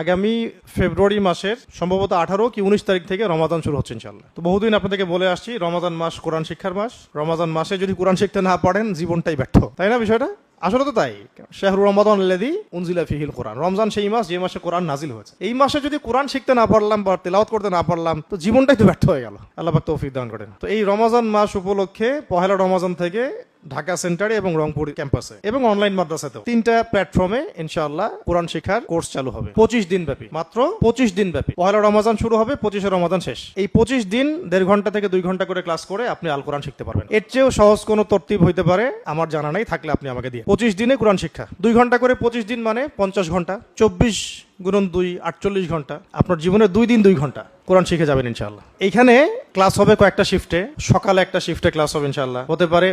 আগামী ফেব্রুয়ারি মাসের সম্ভবত 18 কি 19 তারিখ থেকে রমাদান শুরু হচ্ছে ইনশাআল্লাহ। তো বহুদিন আপনাদেরকে বলে আসছি রমাদান মাস কোরআন শিক্ষার মাস। রমাদান মাসে যদি কোরআন শিখতে না পারেন জীবনটাই ব্যর্থ, তাই না? বিষয়টা আসলে তো তাই। শাহরু রমাদান আল্লাযী উনজিলা ফীহিল কোরআন, রমজান সেই মাস যে মাসে কোরআন নাজিল হয়েছে। এই মাসে যদি কোরআন শিখতে না পারলাম বা তেলাওয়াত করতে না পারলাম তো জীবনটাই তো ব্যর্থ হয়ে গেল। আল্লাহ পাক তৌফিক দান করেন। তো এই রমজান মাস উপলক্ষে পহেলা রমজান থেকে ঢাকা সেন্টারে এবং রংপুর ক্যাম্পাসে এবং অনলাইন মাদ্রাসাতেও 3টা প্ল্যাটফর্মে ইনশাআল্লাহ কোরআন শিক্ষার কোর্স চালু হবে 25 দিন ব্যাপী। মাত্র 25 দিন ব্যাপী। পহেলা রমজান শুরু হবে, 25শে রমজান শেষ। এই 25 দিন 1.5 ঘন্টা থেকে 2 ঘন্টা করে ক্লাস করে আপনি আল কোরআন শিখতে পারবেন। এর চেয়েও সহজ কোনো তরতিব হইতে পারে আমার জানা নাই, থাকলে আপনি আমাকে দিয়ে। 25 দিনে কোরআন শিক্ষা 2 ঘন্টা করে, 25 দিন মানে 50 ঘন্টা, 24 গুণন 2 48 ঘন্টা। আপনার জীবনে 2 দিন 2 ঘন্টা কোরআন শিখে যাবেন ইনশাআল্লাহ। এইখানে ক্লাস হবে কয়েকটা শিফটে। সকালে একটা শিফটে ক্লাস হবে ইনশাআল্লাহ।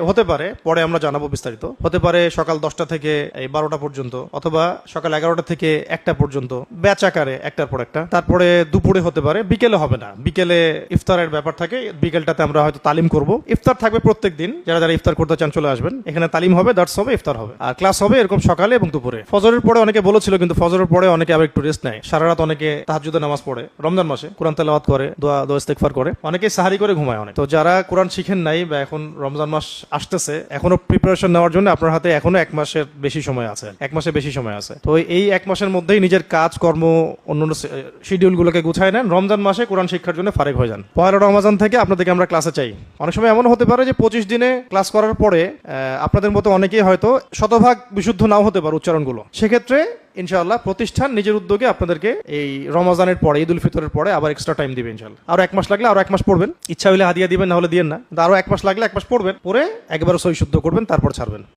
হতে পারে পরে আমরা জানাবো বিস্তারিত। হতে পারে সকাল 10টা থেকে 12টা পর্যন্ত, অথবা সকাল 11টা থেকে 1টা পর্যন্ত, ব্যাচ আকারে একটার পর একটা। তারপরে দুপুরে হতে পারে, বিকেলে হবে না। বিকেলে ইফতারের ব্যাপার থাকে, বিকেলটাতে আমরা হয়তো তালিম করব। ইফতার থাকবে প্রত্যেক দিন, যারা ইফতার করতে চান চলে আসবেন। এখানে তালিম হবে, দার্স হবে, ইফতার হবে, আর ক্লাস হবে এরকম সকালে এবং দুপুরে। ফজরের পরে অনেকে বলেছিল, কিন্তু ফজরের পরে অনেকে আবার একটু রেস্ট নেয়। সারা রাত অনেকে তাহাজ্জুদের নামাজ পড়ে, রমজান মাসে কোরআন তেলাওয়াত করে, দোয়া ইস্তেগফার করে, অনেকে সাহারি করে ঘুমায় অনেক। তো যারা কোরআন শিখেন নাই বা এখন রমজান মাস আসতেছে, এখনো প্রিপারেশন নেওয়ার জন্য আপনার হাতে এখনো 1 মাসের বেশি সময় আছে, 1 মাসের বেশি সময় আছে। তো এই 1 মাসের মধ্যেই নিজের কাজ কর্ম অন্যান্য শিডিউল গুলোকে গুছায় নেন, রমজান মাসে কোরআন শিক্ষার জন্য ফারেক হয়ে যান। পহেলা রমজান থেকে আপনাদেরকে আমরা ক্লাসে চাই। অনেক সময় এমন হতে পারে যে 25 দিনে ক্লাস করার পরে আপনাদের মতো অনেকেই হয়তো শতভাগ বিশুদ্ধ নাও হতে পারে উচ্চারণগুলো। সেক্ষেত্রে ইনশাআল্লাহ প্রতিষ্ঠান নিজের উদ্যোগে আপনাদেরকে এই রমজানের পরে, ঈদ উল ফিতরের পরে আবার এক্সট্রা টাইম দিবে ইনশাআল্লাহ। আরো 1 মাস লাগলে আরো 1 মাস পড়বেন, ইচ্ছা হলে হাদিয়া দিবেন, না হলে দিবেন না। আরো 1 মাস লাগলে 1 মাস পড়বেন, পরে একবারে সহি শুদ্ধ করবেন, তারপর ছাড়বেন।